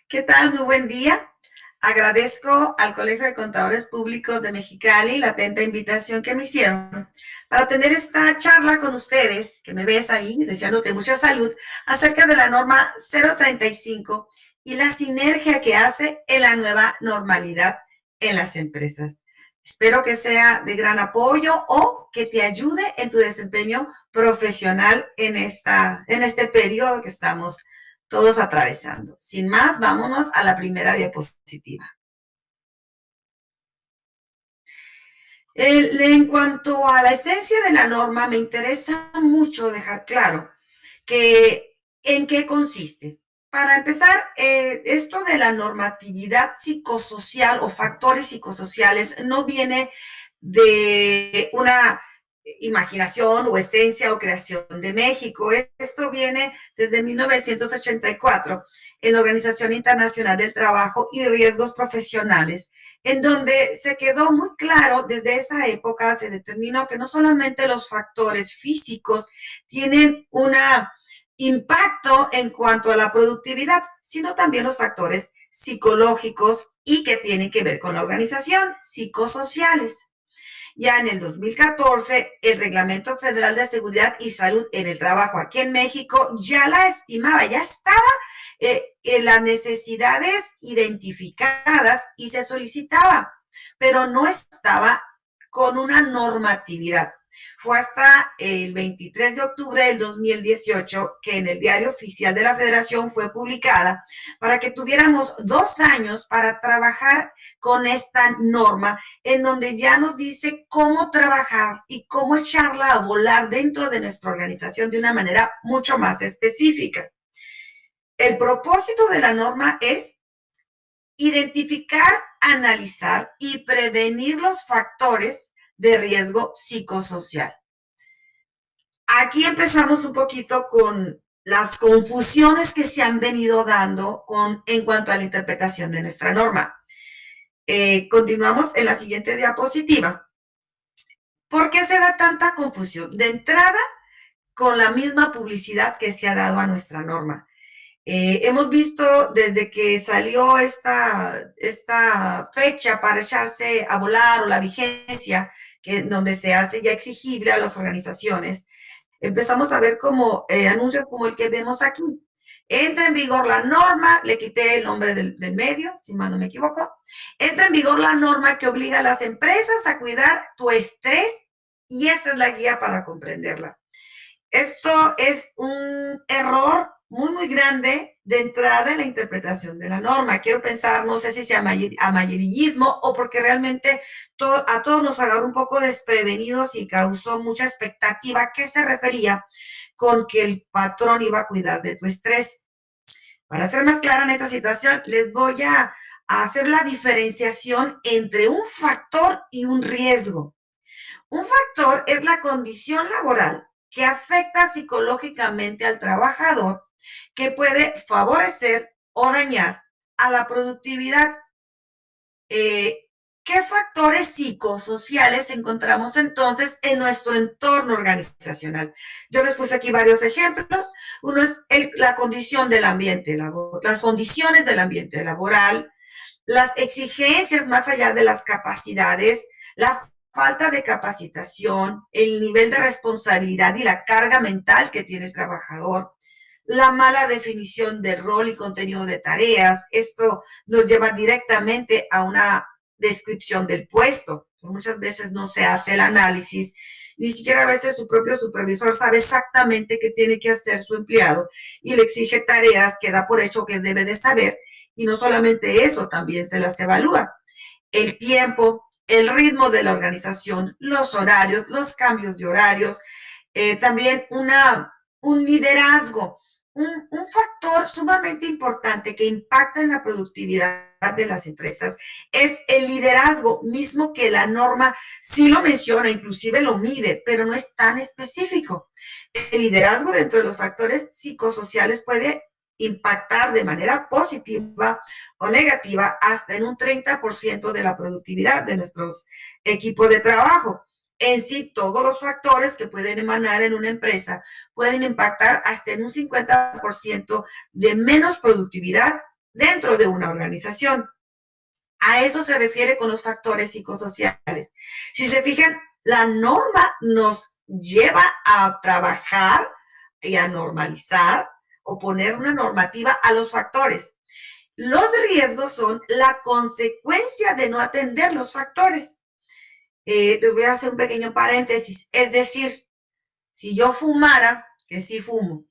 ¿Qué tal? Muy buen día. Agradezco al Colegio de Contadores Públicos de Mexicali la atenta invitación que me hicieron para tener esta charla con ustedes, que me ves ahí, deseándote mucha salud, acerca de la norma 035 y la sinergia que hace en la nueva normalidad en las empresas. Espero que sea de gran apoyo o que te ayude en tu desempeño profesional en este periodo que estamos todos atravesando. Sin más, vámonos a la primera diapositiva. En cuanto a la esencia de la norma, me interesa mucho dejar claro que en qué consiste. Para empezar, esto de la normatividad psicosocial o factores psicosociales no viene de una imaginación o esencia o creación de México. Esto viene desde 1984 en la Organización Internacional del Trabajo y Riesgos Profesionales, en donde se quedó muy claro desde esa época, se determinó que no solamente los factores físicos tienen un impacto en cuanto a la productividad, sino también los factores psicológicos y que tienen que ver con la organización, psicosociales. Ya en el 2014, el Reglamento Federal de Seguridad y Salud en el Trabajo aquí en México ya la estimaba, ya estaba las necesidades identificadas y se solicitaba, pero no estaba con una normatividad. Fue hasta el 23 de octubre del 2018 que en el Diario Oficial de la Federación fue publicada para que tuviéramos 2 años para trabajar con esta norma en donde ya nos dice cómo trabajar y cómo echarla a volar dentro de nuestra organización de una manera mucho más específica. El propósito de la norma es identificar, analizar y prevenir los factores de riesgo psicosocial. Aquí empezamos un poquito con las confusiones que se han venido dando en cuanto a la interpretación de nuestra norma. Continuamos en la siguiente diapositiva. ¿Por qué se da tanta confusión? De entrada, con la misma publicidad que se ha dado a nuestra norma. Hemos visto desde que salió esta fecha para echarse a volar o la vigencia, donde se hace ya exigible a las organizaciones, empezamos a ver como anuncios como el que vemos aquí. Entra en vigor la norma, le quité el nombre del medio, si mal no me equivoco. Entra en vigor la norma que obliga a las empresas a cuidar tu estrés y esta es la guía para comprenderla. Esto es un error muy, muy grande de entrada en la interpretación de la norma. Quiero pensar, no sé si sea amarillismo o porque realmente a todos nos agarró un poco desprevenidos y causó mucha expectativa que se refería con que el patrón iba a cuidar de tu estrés. Para ser más clara en esta situación, les voy a hacer la diferenciación entre un factor y un riesgo. Un factor es la condición laboral que afecta psicológicamente al trabajador, que puede favorecer o dañar a la productividad. ¿Qué factores psicosociales encontramos entonces en nuestro entorno organizacional? Yo les puse aquí varios ejemplos. Uno es la condición del ambiente, las condiciones del ambiente laboral, las exigencias más allá de las capacidades, la falta de capacitación, el nivel de responsabilidad y la carga mental que tiene el trabajador, la mala definición de rol y contenido de tareas. Esto nos lleva directamente a una descripción del puesto. Muchas veces no se hace el análisis, ni siquiera a veces su propio supervisor sabe exactamente qué tiene que hacer su empleado y le exige tareas que da por hecho que debe de saber y no solamente eso, también se las evalúa. El tiempo, el ritmo de la organización, los horarios, los cambios de horarios, también un liderazgo. Un factor sumamente importante que impacta en la productividad de las empresas es el liderazgo, mismo que la norma sí lo menciona, inclusive lo mide, pero no es tan específico. El liderazgo dentro de los factores psicosociales puede impactar de manera positiva o negativa hasta en un 30% de la productividad de nuestros equipos de trabajo. En sí, todos los factores que pueden emanar en una empresa pueden impactar hasta en un 50% de menos productividad dentro de una organización. A eso se refiere con los factores psicosociales. Si se fijan, la norma nos lleva a trabajar y a normalizar o poner una normativa a los factores. Los riesgos son la consecuencia de no atender los factores. Les voy a hacer un pequeño paréntesis. Es decir, si yo fumara, que sí fumo,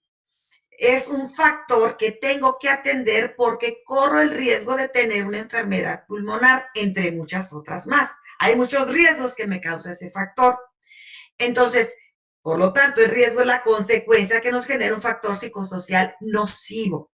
es un factor que tengo que atender porque corro el riesgo de tener una enfermedad pulmonar, entre muchas otras más. Hay muchos riesgos que me causa ese factor. Entonces, por lo tanto, el riesgo es la consecuencia que nos genera un factor psicosocial nocivo.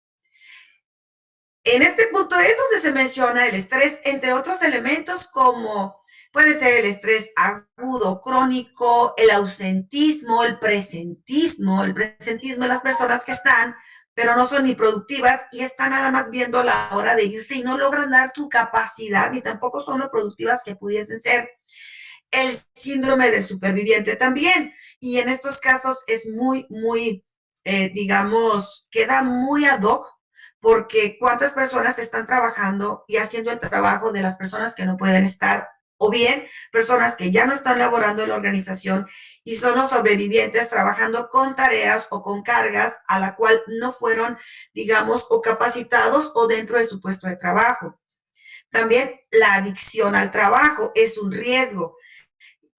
En este punto es donde se menciona el estrés, entre otros elementos como puede ser el estrés agudo, crónico, el ausentismo, el presentismo. El presentismo de las personas que están, pero no son ni productivas y están nada más viendo la hora de irse y no logran dar tu capacidad, ni tampoco son lo productivas que pudiesen ser. El síndrome del superviviente también. Y en estos casos es muy, digamos, queda muy ad hoc porque cuántas personas están trabajando y haciendo el trabajo de las personas que no pueden estar, o bien personas que ya no están laborando en la organización y son los sobrevivientes trabajando con tareas o con cargas a la cual no fueron, digamos, o capacitados o dentro de su puesto de trabajo. También la adicción al trabajo es un riesgo.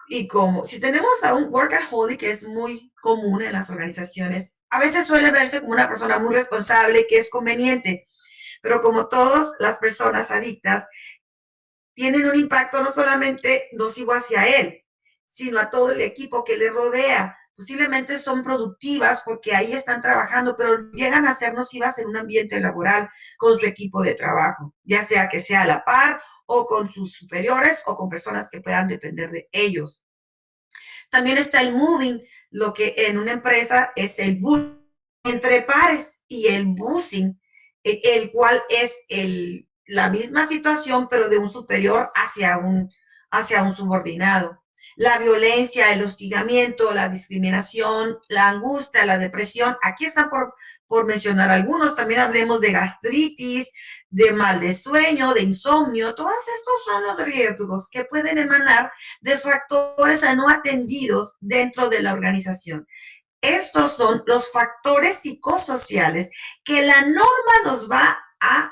Y como si tenemos a un workaholic que es muy común en las organizaciones, a veces suele verse como una persona muy responsable, que es conveniente, pero como todas las personas adictas, tienen un impacto no solamente nocivo hacia él, sino a todo el equipo que le rodea. Posiblemente son productivas porque ahí están trabajando, pero llegan a ser nocivas en un ambiente laboral con su equipo de trabajo, ya sea que sea a la par o con sus superiores o con personas que puedan depender de ellos. También está el moving, lo que en una empresa es el bullying entre pares y el busing, el cual es la misma situación, pero de un superior hacia un subordinado. La violencia, el hostigamiento, la discriminación, la angustia, la depresión, aquí están por mencionar algunos. También hablemos de gastritis, de mal de sueño, de insomnio. Todos estos son los riesgos que pueden emanar de factores no atendidos dentro de la organización. Estos son los factores psicosociales que la norma nos va a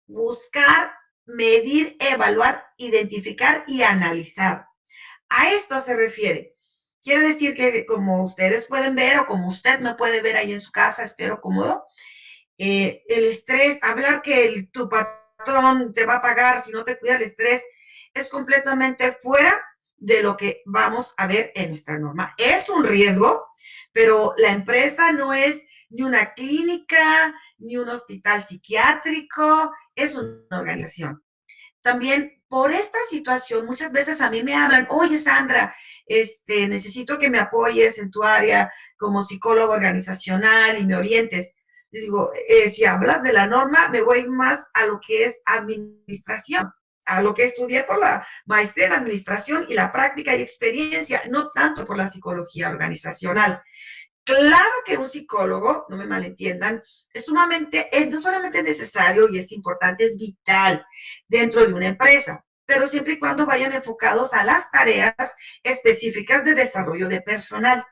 buscar, medir, evaluar, identificar y analizar. A esto se refiere. Quiere decir que como ustedes pueden ver o como usted me puede ver ahí en su casa, espero cómodo, el estrés, hablar que tu patrón te va a pagar si no te cuida el estrés, es completamente fuera de lo que vamos a ver en nuestra norma. Es un riesgo, pero la empresa no es ni una clínica, ni un hospital psiquiátrico, es una organización. También por esta situación, muchas veces a mí me hablan, oye Sandra, necesito que me apoyes en tu área como psicólogo organizacional y me orientes. Les digo, si hablas de la norma, me voy más a lo que es administración, a lo que estudié por la maestría en administración y la práctica y experiencia, no tanto por la psicología organizacional. Claro que un psicólogo, no me malentiendan, es no solamente necesario y es importante, es vital dentro de una empresa, pero siempre y cuando vayan enfocados a las tareas específicas de desarrollo de personal.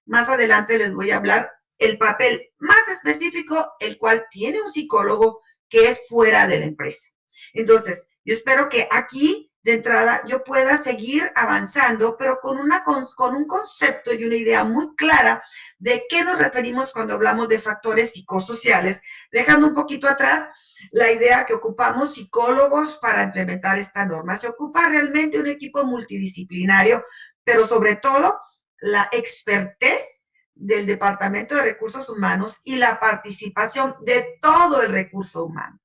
Más adelante les voy a hablar el papel más específico, el cual tiene un psicólogo que es fuera de la empresa. Entonces, yo espero que aquí de entrada yo pueda seguir avanzando, pero con un concepto y una idea muy clara de qué nos referimos cuando hablamos de factores psicosociales, dejando un poquito atrás la idea que ocupamos psicólogos para implementar esta norma. Se ocupa realmente un equipo multidisciplinario, pero sobre todo la expertez del Departamento de Recursos Humanos y la participación de todo el recurso humano.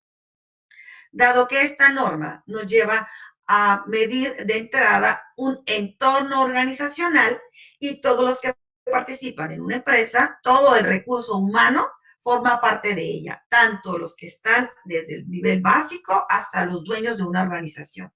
Dado que esta norma nos lleva a medir de entrada un entorno organizacional y todos los que participan en una empresa, todo el recurso humano forma parte de ella, tanto los que están desde el nivel básico hasta los dueños de una organización.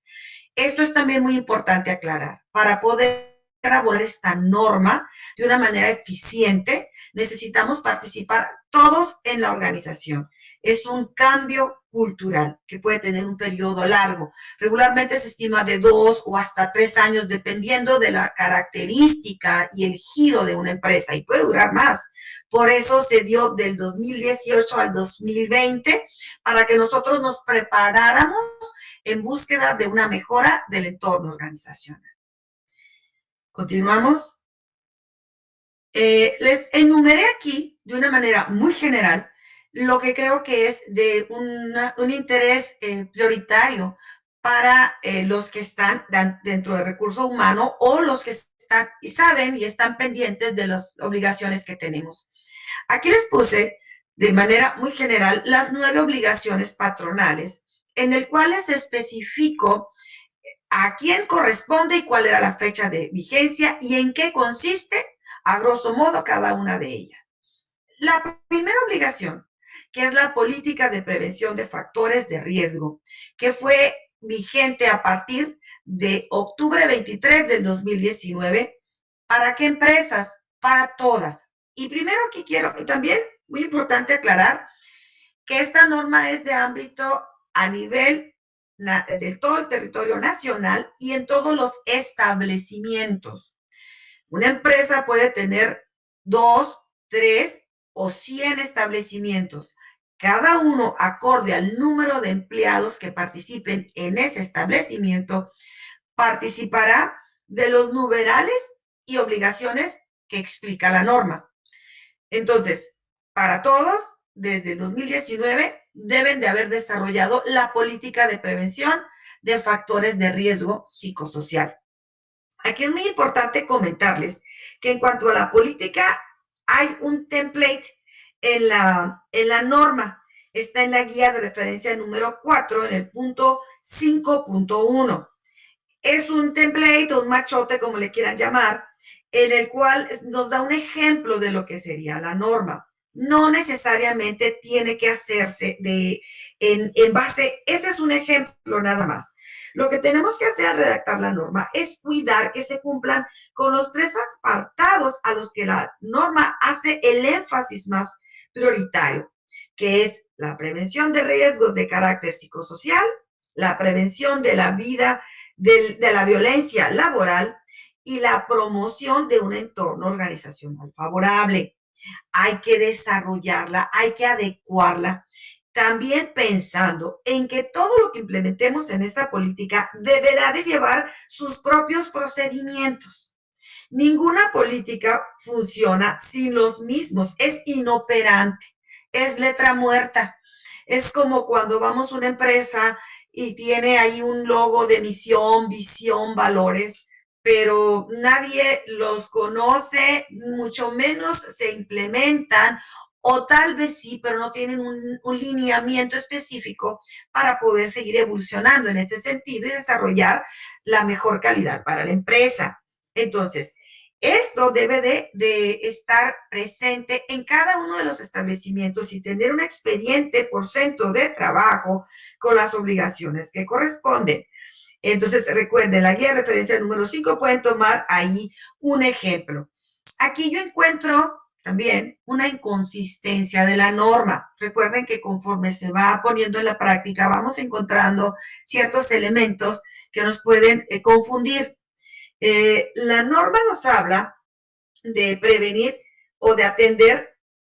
Esto es también muy importante aclarar. Para poder elaborar esta norma de una manera eficiente, necesitamos participar todos en la organización. es un cambio cultural que puede tener un periodo largo. Regularmente se estima de 2 o hasta 3 años, dependiendo de la característica y el giro de una empresa, y puede durar más. Por eso se dio del 2018 al 2020, para que nosotros nos preparáramos en búsqueda de una mejora del entorno organizacional. Continuamos. Les enumeré aquí de una manera muy general lo que creo que es de un interés prioritario para los que están dentro del recurso humano o los que están y saben y están pendientes de las obligaciones que tenemos. Aquí les puse de manera muy general las 9 obligaciones patronales, en el cual les especifico a quién corresponde y cuál era la fecha de vigencia y en qué consiste, a grosso modo, cada una de ellas. La primera obligación, que es la política de prevención de factores de riesgo, que fue vigente a partir de octubre 23 del 2019. ¿Para qué empresas? Para todas. Y primero aquí quiero también, muy importante aclarar, que esta norma es de ámbito a nivel de todo el territorio nacional y en todos los establecimientos. Una empresa puede tener 2, 3 o 100 establecimientos, cada uno acorde al número de empleados que participen en ese establecimiento, participará de los numerales y obligaciones que explica la norma. Entonces, para todos, desde el 2019, deben de haber desarrollado la política de prevención de factores de riesgo psicosocial. Aquí es muy importante comentarles que en cuanto a la política, hay un template en la norma. Está en la guía de referencia número 4, en el punto 5.1. Es un template o un machote, como le quieran llamar, en el cual nos da un ejemplo de lo que sería la norma. No necesariamente tiene que hacerse en base, ese es un ejemplo nada más. Lo que tenemos que hacer al redactar la norma es cuidar que se cumplan con los 3 apartados a los que la norma hace el énfasis más prioritario, que es la prevención de riesgos de carácter psicosocial, la prevención de la vida, de la violencia laboral y la promoción de un entorno organizacional favorable. Hay que desarrollarla, hay que adecuarla, también pensando en que todo lo que implementemos en esta política deberá de llevar sus propios procedimientos. Ninguna política funciona sin los mismos, es inoperante, es letra muerta. Es como cuando vamos a una empresa y tiene ahí un logo de misión, visión, valores, pero nadie los conoce, mucho menos se implementan, o tal vez sí, pero no tienen un lineamiento específico para poder seguir evolucionando en ese sentido y desarrollar la mejor calidad para la empresa. Entonces, esto debe de estar presente en cada uno de los establecimientos y tener un expediente por centro de trabajo con las obligaciones que corresponden. Entonces, recuerden, la guía de referencia número 5 pueden tomar ahí un ejemplo. Aquí yo encuentro también una inconsistencia de la norma. Recuerden que conforme se va poniendo en la práctica, vamos encontrando ciertos elementos que nos pueden confundir. La norma nos habla de prevenir o de atender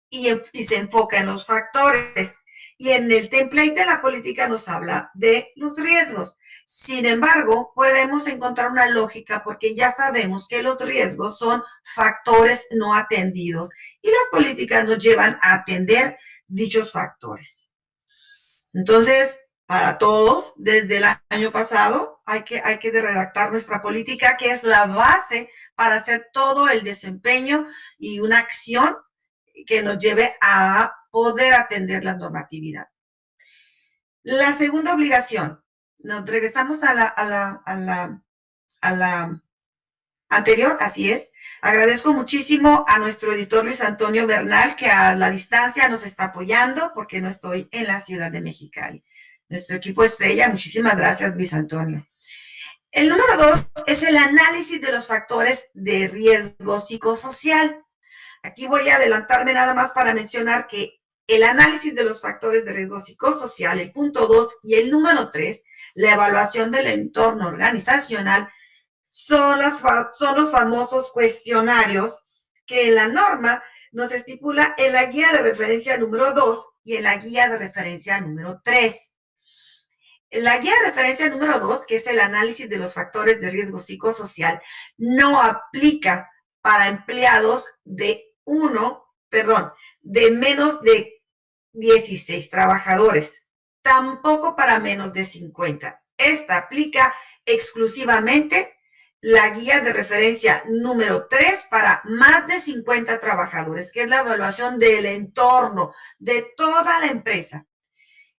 y se enfoca en los factores. Y en el template de la política nos habla de los riesgos. Sin embargo, podemos encontrar una lógica porque ya sabemos que los riesgos son factores no atendidos y las políticas nos llevan a atender dichos factores. Entonces, para todos, desde el año pasado, hay que redactar nuestra política, que es la base para hacer todo el desempeño y una acción que nos lleve a poder atender la normatividad. La segunda obligación, nos regresamos a la anterior, así es. Agradezco muchísimo a nuestro editor Luis Antonio Bernal, que a la distancia nos está apoyando porque no estoy en la ciudad de Mexicali. Nuestro equipo estrella, muchísimas gracias, Luis Antonio. El número 2 es el análisis de los factores de riesgo psicosocial. Aquí voy a adelantarme nada más para mencionar que el análisis de los factores de riesgo psicosocial, el punto 2, y el número 3, la evaluación del entorno organizacional, son los famosos cuestionarios que la norma nos estipula en la guía de referencia número 2 y en la guía de referencia número 3. La guía de referencia número 2, que es el análisis de los factores de riesgo psicosocial, no aplica para empleados de menos de 16 trabajadores, tampoco para menos de 50. Esta aplica exclusivamente la guía de referencia número 3 para más de 50 trabajadores, que es la evaluación del entorno de toda la empresa.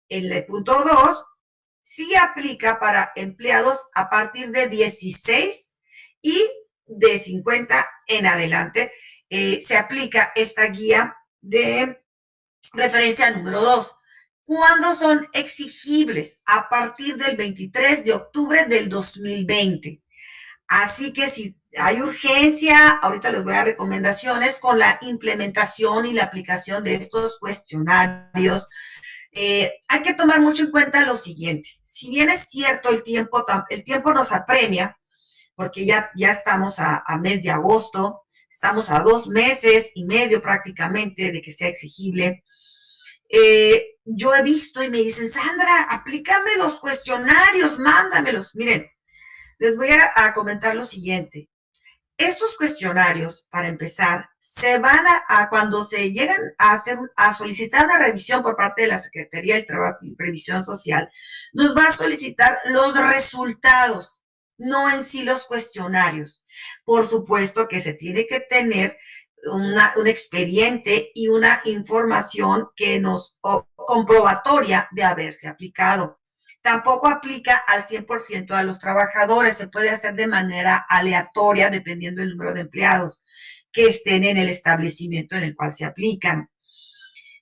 El punto 2 sí aplica para empleados a partir de 16 y de 50 en adelante. Se aplica esta guía de referencia número 2. ¿Cuándo son exigibles? A partir del 23 de octubre del 2020. Así que si hay urgencia, ahorita les voy a dar recomendaciones con la implementación y la aplicación de estos cuestionarios. Hay que tomar mucho en cuenta lo siguiente. Si bien es cierto el tiempo nos apremia, porque ya estamos a mes de agosto, estamos a 2 meses y medio prácticamente de que sea exigible. Yo he visto y me dicen, Sandra, aplícame los cuestionarios, mándamelos. Miren, les voy a comentar lo siguiente. Estos cuestionarios, para empezar, se van cuando se llegan a solicitar una revisión por parte de la Secretaría del Trabajo y Previsión Social, nos va a solicitar los resultados, no en sí los cuestionarios. Por supuesto que se tiene que tener un expediente y una información que nos comprobatoria de haberse aplicado. Tampoco aplica al 100% a los trabajadores, se puede hacer de manera aleatoria dependiendo del número de empleados que estén en el establecimiento en el cual se aplican.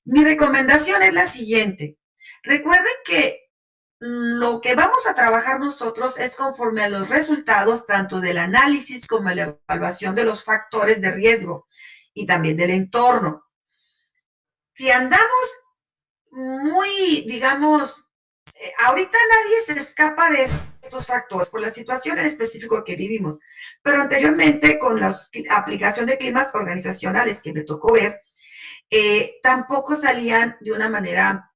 Mi recomendación es la siguiente. Recuerden que lo que vamos a trabajar nosotros es conforme a los resultados tanto del análisis como de la evaluación de los factores de riesgo y también del entorno. Si andamos muy, digamos, ahorita nadie se escapa de estos factores por la situación en específico que vivimos, pero anteriormente con la aplicación de climas organizacionales que me tocó ver, tampoco salían de una manera,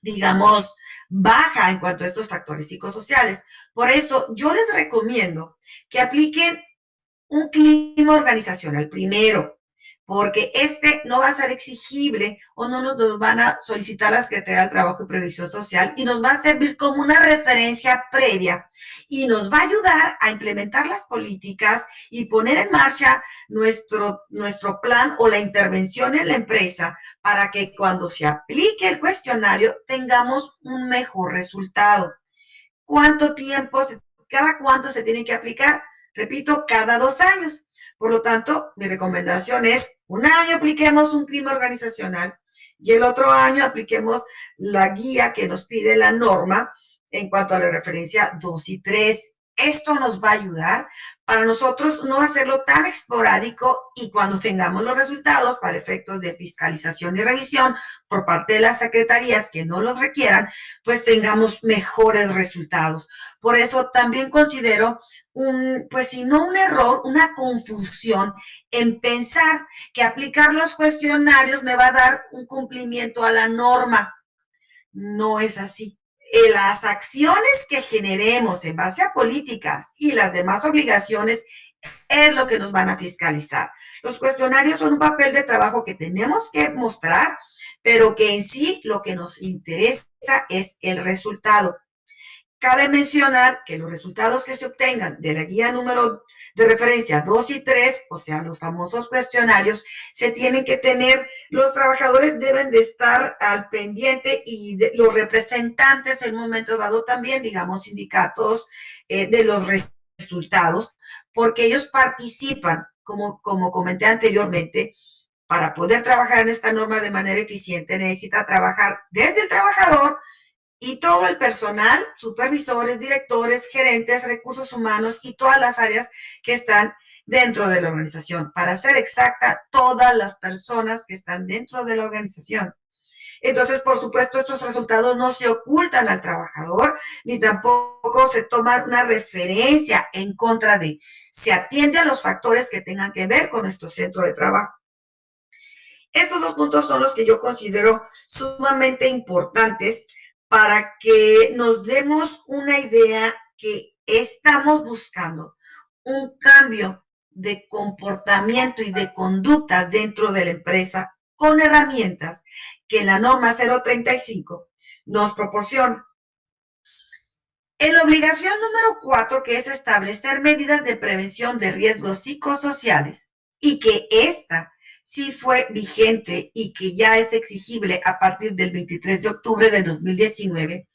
digamos, baja en cuanto a estos factores psicosociales. Por eso yo les recomiendo que apliquen un clima organizacional primero, porque este no va a ser exigible o no nos van a solicitar la Secretaría del Trabajo y Previsión Social y nos va a servir como una referencia previa y nos va a ayudar a implementar las políticas y poner en marcha nuestro plan o la intervención en la empresa para que cuando se aplique el cuestionario tengamos un mejor resultado. ¿Cuánto tiempo, cada cuánto se tiene que aplicar? Repito, cada 2 años. Por lo tanto, mi recomendación es, un año apliquemos un clima organizacional y el otro año apliquemos la guía que nos pide la norma en cuanto a la referencia 2 y 3. Esto nos va a ayudar para nosotros no hacerlo tan esporádico y cuando tengamos los resultados para efectos de fiscalización y revisión por parte de las secretarías que no los requieran, pues tengamos mejores resultados. Por eso también considero pues si no un error, una confusión en pensar que aplicar los cuestionarios me va a dar un cumplimiento a la norma. No es así. Las acciones que generemos en base a políticas y las demás obligaciones es lo que nos van a fiscalizar. Los cuestionarios son un papel de trabajo que tenemos que mostrar, pero que en sí lo que nos interesa es el resultado. Cabe mencionar que los resultados que se obtengan de la guía número de referencia 2 y 3, o sea, los famosos cuestionarios, se tienen que tener, los trabajadores deben de estar al pendiente y los representantes en un momento dado también, digamos, sindicatos de los resultados, porque ellos participan, como comenté anteriormente, para poder trabajar en esta norma de manera eficiente necesita trabajar desde el trabajador y todo el personal, supervisores, directores, gerentes, recursos humanos y todas las áreas que están dentro de la organización. Para ser exacta, todas las personas que están dentro de la organización. Entonces, por supuesto, estos resultados no se ocultan al trabajador, ni tampoco se toma una referencia en contra de. Se atiende a los factores que tengan que ver con nuestro centro de trabajo. Estos dos puntos son los que yo considero sumamente importantes para que nos demos una idea que estamos buscando un cambio de comportamiento y de conductas dentro de la empresa con herramientas que la norma 035 nos proporciona. En la obligación número 4, que es establecer medidas de prevención de riesgos psicosociales, y que esta sí fue vigente y que ya es exigible a partir del 23 de octubre de 2019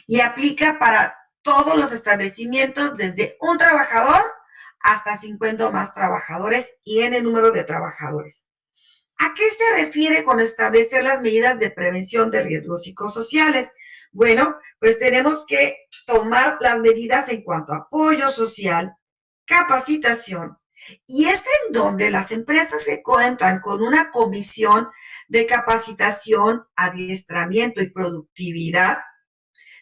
y aplica para todos los establecimientos desde un trabajador hasta 50 o más trabajadores y en el número de trabajadores. ¿A qué se refiere con establecer las medidas de prevención de riesgos psicosociales? Bueno, pues tenemos que tomar las medidas en cuanto a apoyo social, capacitación, y es en donde las empresas se cuentan con una comisión de capacitación, adiestramiento y productividad.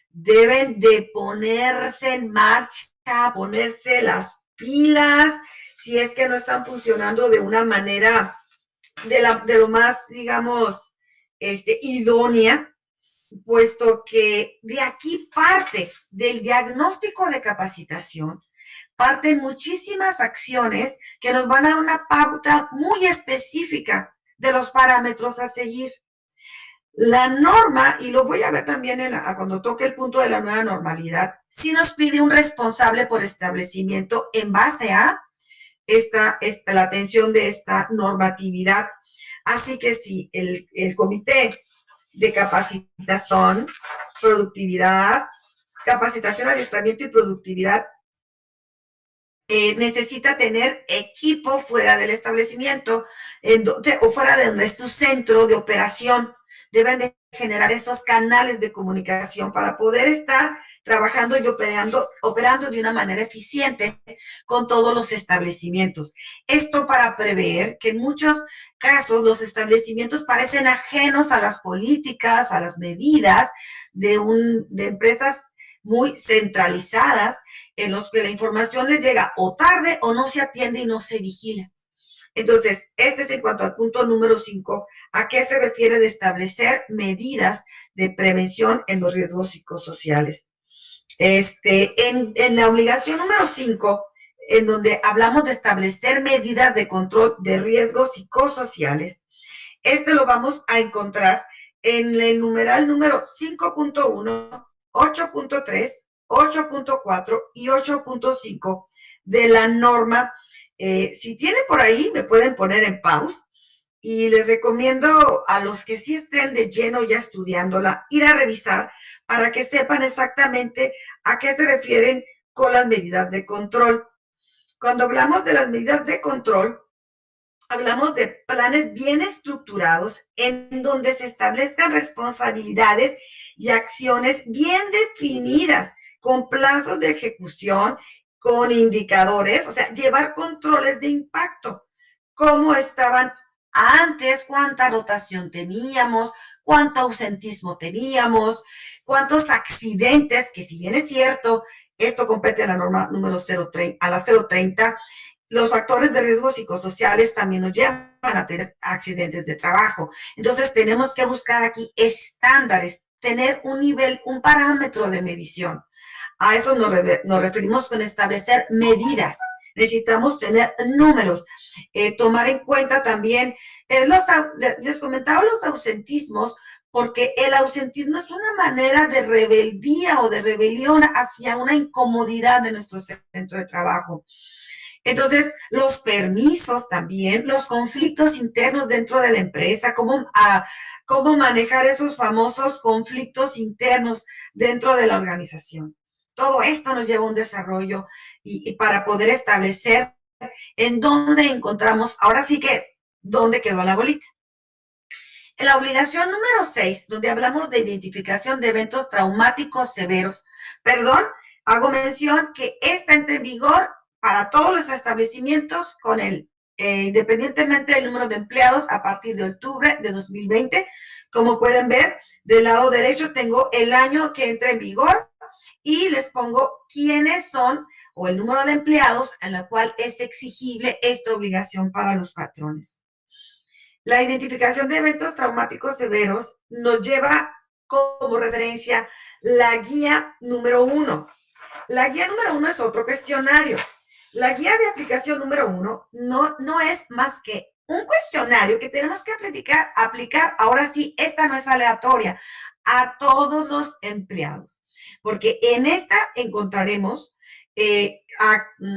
Deben de ponerse en marcha, ponerse las pilas, si es que no están funcionando de una manera de lo más, digamos, idónea, puesto que de aquí parte del diagnóstico de capacitación, parten muchísimas acciones que nos van a dar una pauta muy específica de los parámetros a seguir. La norma, y lo voy a ver también cuando toque el punto de la nueva normalidad, sí nos pide un responsable por establecimiento en base a la atención de esta normatividad. Así que si el comité de capacitación, productividad, capacitación, adiestramiento y productividad necesita tener equipo fuera del establecimiento o fuera de donde es su centro de operación. Deben de generar esos canales de comunicación para poder estar trabajando y operando de una manera eficiente con todos los establecimientos. Esto para prever que en muchos casos los establecimientos parecen ajenos a las políticas, a las medidas de empresas muy centralizadas en los que la información les llega o tarde o no se atiende y no se vigila. Entonces, este es en cuanto al punto número 5, ¿a qué se refiere de establecer medidas de prevención en los riesgos psicosociales? En la obligación número 5, en donde hablamos de establecer medidas de control de riesgos psicosociales, lo vamos a encontrar en el numeral número 5.1, 8.3, 8.4 y 8.5 de la norma. Si tienen por ahí, me pueden poner en pause y les recomiendo a los que sí estén de lleno ya estudiándola, ir a revisar para que sepan exactamente a qué se refieren con las medidas de control. Cuando hablamos de las medidas de control, hablamos de planes bien estructurados en donde se establezcan responsabilidades y acciones bien definidas, con plazos de ejecución, con indicadores, o sea, llevar controles de impacto. ¿Cómo estaban antes? ¿Cuánta rotación teníamos? ¿Cuánto ausentismo teníamos? ¿Cuántos accidentes? Que si bien es cierto, esto compete a la norma número 030, a la 030, los factores de riesgo psicosociales también nos llevan a tener accidentes de trabajo. Entonces tenemos que buscar aquí estándares, tener un nivel, un parámetro de medición. A eso nos referimos con establecer medidas. Necesitamos tener números, tomar en cuenta también, les comentaba los ausentismos, porque el ausentismo es una manera de rebeldía o de rebelión hacia una incomodidad de nuestro centro de trabajo. Entonces, los permisos también, los conflictos internos dentro de la empresa, cómo manejar esos famosos conflictos internos dentro de la organización. Todo esto nos lleva a un desarrollo y para poder establecer en dónde encontramos, ahora sí que, dónde quedó la bolita. En la obligación número 6, donde hablamos de identificación de eventos traumáticos severos, hago mención que esta entra en vigor para todos los establecimientos independientemente del número de empleados a partir de octubre de 2020, Como pueden ver, del lado derecho tengo el año que entra en vigor y les pongo quiénes son o el número de empleados en la cual es exigible esta obligación para los patrones. La identificación de eventos traumáticos severos nos lleva como referencia la guía número 1. La guía número 1 es otro cuestionario. La guía de aplicación número 1 no es más que un cuestionario que tenemos que aplicar, ahora sí, esta no es aleatoria, a todos los empleados, porque en esta encontraremos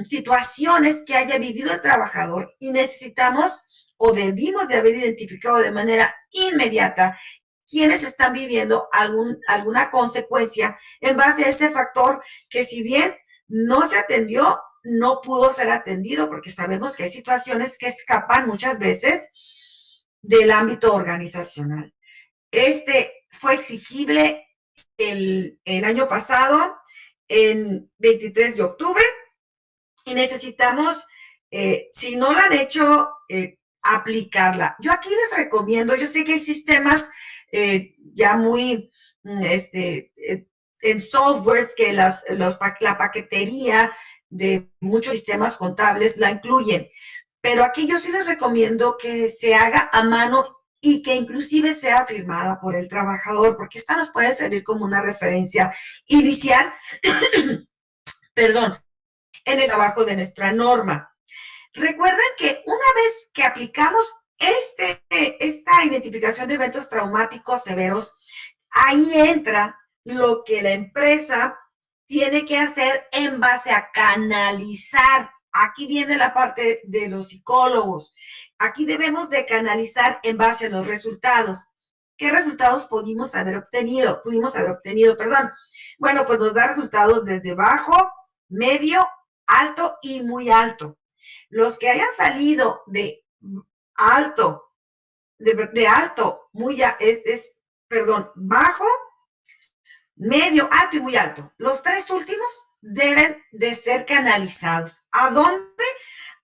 situaciones que haya vivido el trabajador y necesitamos o debimos de haber identificado de manera inmediata quienes están viviendo alguna consecuencia en base a ese factor que si bien no se atendió, no pudo ser atendido porque sabemos que hay situaciones que escapan muchas veces del ámbito organizacional. Este fue exigible el año pasado, en 23 de octubre, y necesitamos, si no lo han hecho, aplicarla. Yo aquí les recomiendo, yo sé que hay sistemas ya muy, en softwares que la paquetería de muchos sistemas contables la incluyen, pero aquí yo sí les recomiendo que se haga a mano y que inclusive sea firmada por el trabajador, porque esta nos puede servir como una referencia inicial, perdón, en el trabajo de nuestra norma. Recuerden que una vez que aplicamos esta identificación de eventos traumáticos severos, ahí entra lo que la empresa tiene que hacer en base a canalizar. Aquí viene la parte de los psicólogos. Aquí debemos de canalizar en base a los resultados. ¿Qué resultados pudimos haber obtenido? Bueno, pues nos da resultados desde bajo, medio, alto y muy alto. Los que hayan salido de alto, bajo, medio, alto y muy alto. Los tres últimos deben de ser canalizados. ¿A dónde?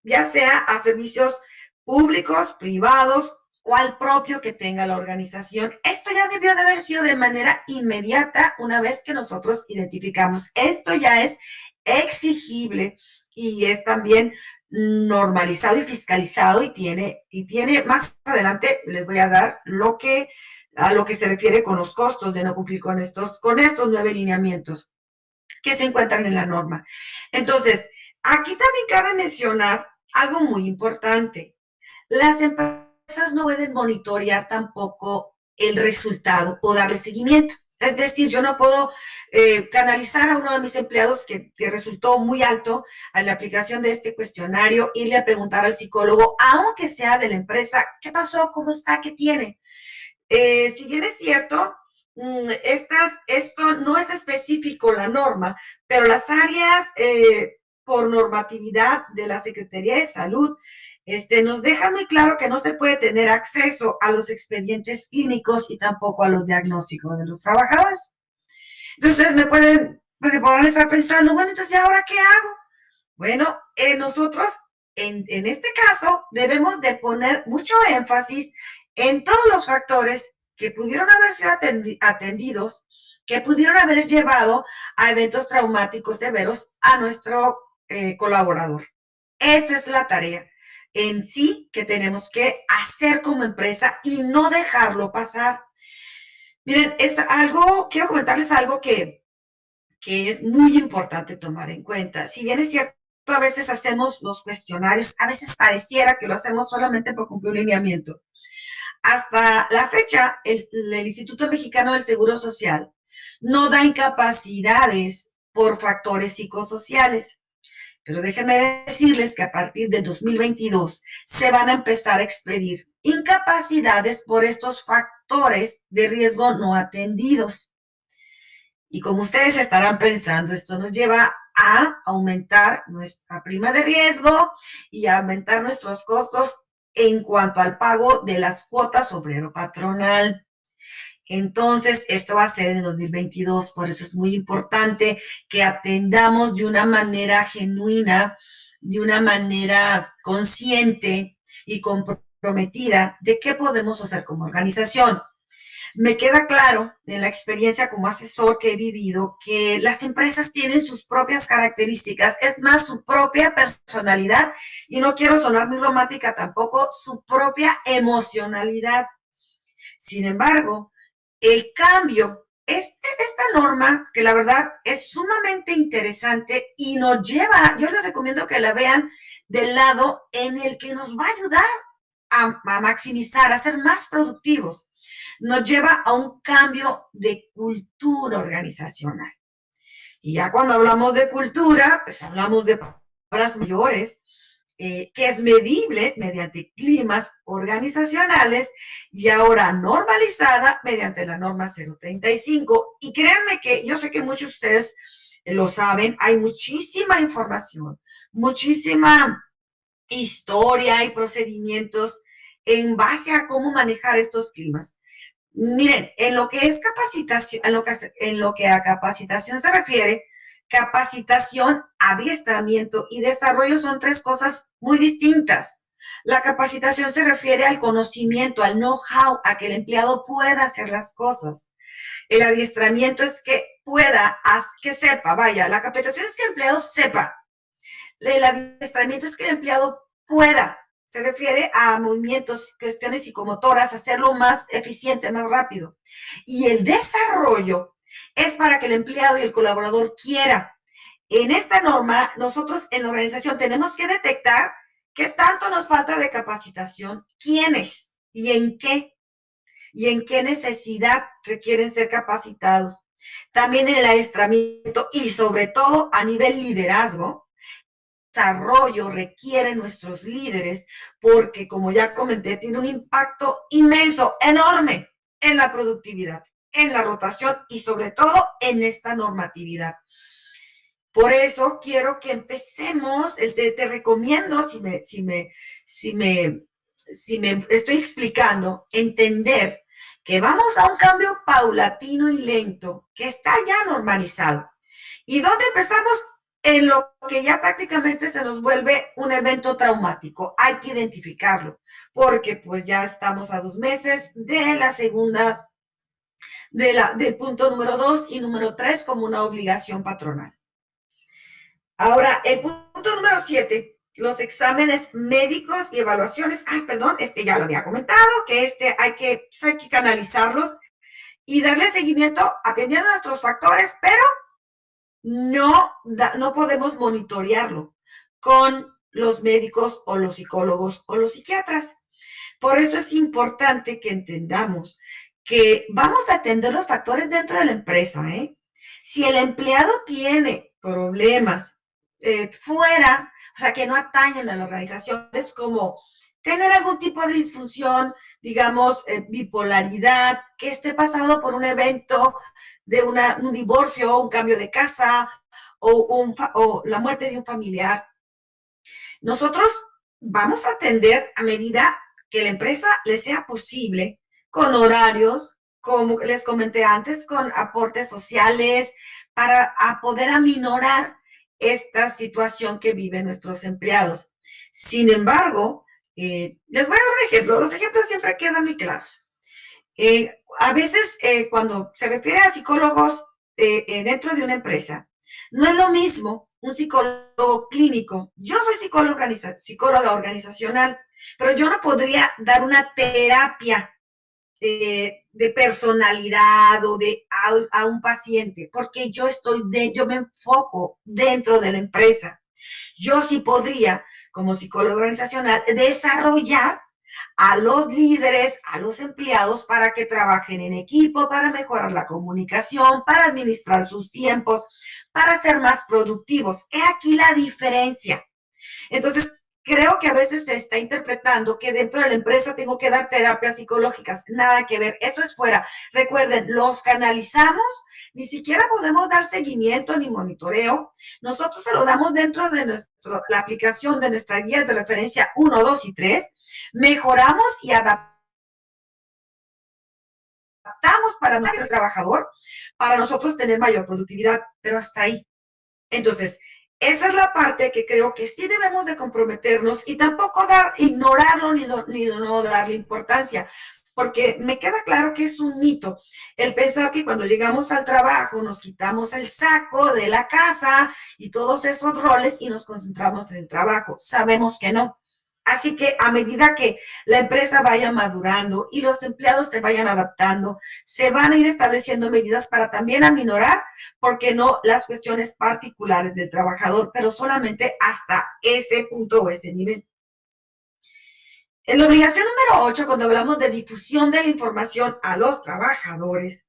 Ya sea a servicios públicos, privados o al propio que tenga la organización. Esto ya debió de haber sido de manera inmediata una vez que nosotros identificamos. Esto ya es exigible y es también normalizado y fiscalizado y tiene más adelante les voy a dar a lo que se refiere con los costos de no cumplir con estos 9 lineamientos que se encuentran en la norma. Entonces, aquí también cabe mencionar algo muy importante. Las empresas no pueden monitorear tampoco el resultado o darle seguimiento. Es decir, yo no puedo canalizar a uno de mis empleados que resultó muy alto a la aplicación de este cuestionario, irle a preguntar al psicólogo, aunque sea de la empresa, ¿qué pasó? ¿Cómo está? ¿Qué tiene? Si bien es cierto, esto no es específico la norma, pero las áreas por normatividad de la Secretaría de Salud nos dejan muy claro que no se puede tener acceso a los expedientes clínicos y tampoco a los diagnósticos de los trabajadores. Entonces podrán estar pensando, bueno, entonces ¿ahora qué hago? Bueno, nosotros en este caso debemos de poner mucho énfasis en todos los factores que pudieron haber sido atendidos, que pudieron haber llevado a eventos traumáticos severos a nuestro colaborador. Esa es la tarea en sí que tenemos que hacer como empresa y no dejarlo pasar. Miren, quiero comentarles algo que es muy importante tomar en cuenta. Si bien es cierto, a veces hacemos los cuestionarios, a veces pareciera que lo hacemos solamente por cumplir un lineamiento. Hasta la fecha, el Instituto Mexicano del Seguro Social no da incapacidades por factores psicosociales. Pero déjenme decirles que a partir de 2022 se van a empezar a expedir incapacidades por estos factores de riesgo no atendidos. Y como ustedes estarán pensando, esto nos lleva a aumentar nuestra prima de riesgo y a aumentar nuestros costos en cuanto al pago de las cuotas obrero patronal. Entonces, esto va a ser en el 2022, por eso es muy importante que atendamos de una manera genuina, de una manera consciente y comprometida de qué podemos hacer como organización. Me queda claro en la experiencia como asesor que he vivido que las empresas tienen sus propias características, es más, su propia personalidad, y no quiero sonar muy romántica tampoco, su propia emocionalidad. Sin embargo, el cambio, esta norma, que la verdad es sumamente interesante y nos lleva, yo les recomiendo que la vean del lado en el que nos va a ayudar a maximizar, a ser más productivos. Nos lleva a un cambio de cultura organizacional. Y ya cuando hablamos de cultura, pues hablamos de palabras mayores, que es medible mediante climas organizacionales y ahora normalizada mediante la norma 035. Y créanme que yo sé que muchos de ustedes lo saben, hay muchísima información, muchísima historia y procedimientos en base a cómo manejar estos climas. Miren, en lo que es capacitación, en lo que a capacitación se refiere, capacitación, adiestramiento y desarrollo son tres cosas muy distintas. La capacitación se refiere al conocimiento, al know-how, a que el empleado pueda hacer las cosas. El adiestramiento es que pueda, que sepa, vaya, la capacitación es que el empleado sepa. El adiestramiento es que el empleado pueda. Se refiere a movimientos, cuestiones psicomotoras, hacerlo más eficiente, más rápido. Y el desarrollo es para que el empleado y el colaborador quiera. En esta norma, nosotros en la organización tenemos que detectar qué tanto nos falta de capacitación, quiénes y en qué necesidad requieren ser capacitados. También en el adiestramiento y sobre todo a nivel liderazgo, desarrollo requieren nuestros líderes porque, como ya comenté, tiene un impacto inmenso, enorme en la productividad, en la rotación y sobre todo en esta normatividad. Por eso quiero que empecemos, te recomiendo, si me estoy explicando, entender que vamos a un cambio paulatino y lento que está ya normalizado. ¿Y dónde empezamos? En lo que ya prácticamente se nos vuelve un evento traumático. Hay que identificarlo, porque pues ya estamos a 2 meses de la segunda, del punto número 2 y número 3 como una obligación patronal. Ahora, el punto número 7, los exámenes médicos y evaluaciones. Perdón, ya lo había comentado, que hay que canalizarlos y darle seguimiento atendiendo a nuestros factores, pero no podemos monitorearlo con los médicos o los psicólogos o los psiquiatras. Por eso es importante que entendamos que vamos a atender los factores dentro de la empresa. Si el empleado tiene problemas fuera, o sea, que no atañen a la organización, es como tener algún tipo de disfunción, digamos, bipolaridad, que esté pasado por un evento de un divorcio, un cambio de casa o la muerte de un familiar. Nosotros vamos a atender a medida que la empresa le sea posible, con horarios, como les comenté antes, con aportes sociales, para poder aminorar esta situación que viven nuestros empleados. Sin embargo, les voy a dar un ejemplo. Los ejemplos siempre quedan muy claros. A veces, cuando se refiere a psicólogos dentro de una empresa, no es lo mismo un psicólogo clínico. Yo soy psicóloga organizacional, pero yo no podría dar una terapia de personalidad o a un paciente, porque yo me enfoco dentro de la empresa. Yo sí podría, como psicólogo organizacional, desarrollar a los líderes, a los empleados para que trabajen en equipo, para mejorar la comunicación, para administrar sus tiempos, para ser más productivos. He aquí la diferencia. Entonces, creo que a veces se está interpretando que dentro de la empresa tengo que dar terapias psicológicas. Nada que ver, esto es fuera. Recuerden, los canalizamos, ni siquiera podemos dar seguimiento ni monitoreo. Nosotros se lo damos dentro de la aplicación de nuestra guía de referencia 1, 2 y 3. Mejoramos y adaptamos para el trabajador, para nosotros tener mayor productividad, pero hasta ahí. Entonces, esa es la parte que creo que sí debemos de comprometernos y tampoco ignorarlo ni no darle importancia. porque me queda claro que es un mito el pensar que cuando llegamos al trabajo nos quitamos el saco de la casa y todos esos roles y nos concentramos en el trabajo. Sabemos que no. Así que a medida que la empresa vaya madurando y los empleados se vayan adaptando, se van a ir estableciendo medidas para también aminorar, ¿por qué no?, las cuestiones particulares del trabajador, pero solamente hasta ese punto o ese nivel. En la obligación número 8, cuando hablamos de difusión de la información a los trabajadores,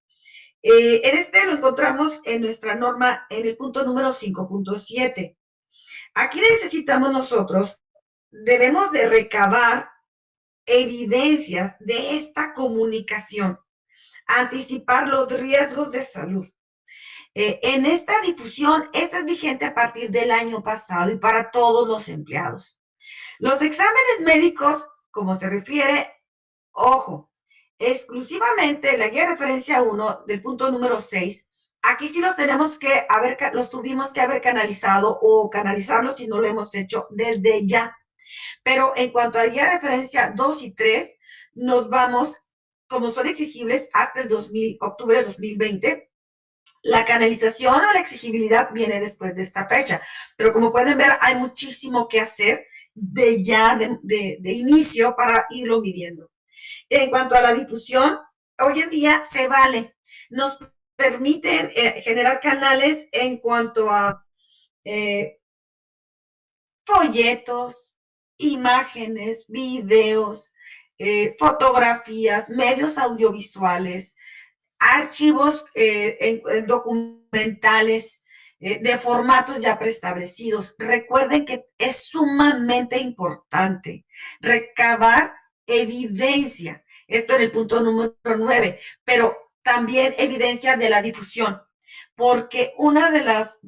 en este lo encontramos en nuestra norma en el punto número 5.7. Aquí necesitamos nosotros, debemos de recabar evidencias de esta comunicación, anticipar los riesgos de salud. En esta difusión, esta es vigente a partir del año pasado y para todos los empleados. Los exámenes médicos, como se refiere, ojo, exclusivamente la guía de referencia 1 del punto número 6, aquí sí los tuvimos que haber canalizado o canalizarlos si no lo hemos hecho desde ya. Pero en cuanto a guía de referencia 2 y 3, nos vamos, como son exigibles, hasta el octubre de 2020. La canalización o la exigibilidad viene después de esta fecha, pero como pueden ver, hay muchísimo que hacer de inicio para irlo midiendo. En cuanto a la difusión, hoy en día se vale. Nos permiten generar canales en cuanto a folletos, imágenes, videos, fotografías, medios audiovisuales, archivos documentales de formatos ya preestablecidos. Recuerden que es sumamente importante recabar evidencia. Esto en el punto número 9, pero también evidencia de la difusión, porque una de las